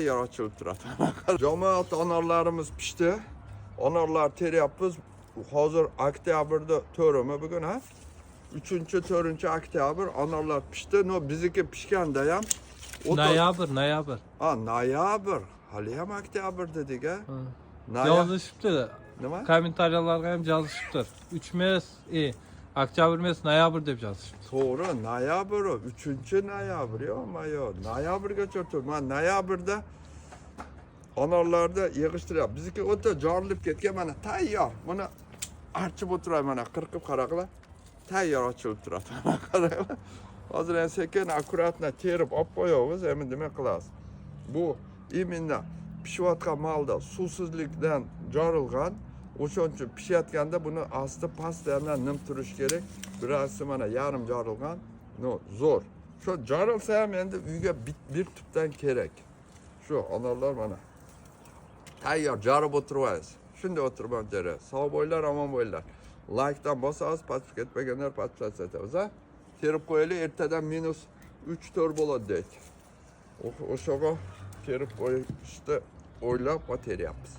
yer açılıp turadi. Jamoat anorlarimiz pishdi. Anorlar teryapmiz. Hozir oktyabrda 4-mi bugun ha? 3-4 oktyabr anorlar pishdi. No bizniki pishganda ham Noyabr. Ha, noyabr. Hali ham oktyabr dedik ha. Yozishibdi. Nima? Kommentariyalarga ham yozishibdi. 3 mes, oktyabr mes, noyabr deb yozishibdi. To'g'ri, noyabr, 3-noyabr yo. Noyabrgacha tur. Men noyabrda anorlarda yig'ishtiryapman. Bizniki o'ta jorilib ketgan, mana tayyor. Buni archib o'tirayman, mana qirqib qaraqlar. Tayyor ochilib turadi. Qaranglar. Hozir ham sekin akkuratno terib olib qo'yamiz, endi nima qilamiz? Bu imенно pishayotgan malda suvsizlikdan jorilgan. O'shaning uchun pishayotganda buni asti pastdan nim turish kerak. Birasi mana yarim jorilgan. No, zo'r. Shu jorilsa ham endi uyga bir tubdan kerak. Shu anorlar mana tayyor jorib o'tiramiz. Shunday o'tirib jarayon. Sog' bo'linglar, omon bo'linglar. Like'dan bosasiz, pastga ketmaganlar pastga etamiz, ha? Terib qo'yaylik, ertadan -3-4 bo'ladi deydi. O'shaga terib qo'yishni o'ylab teryapmiz.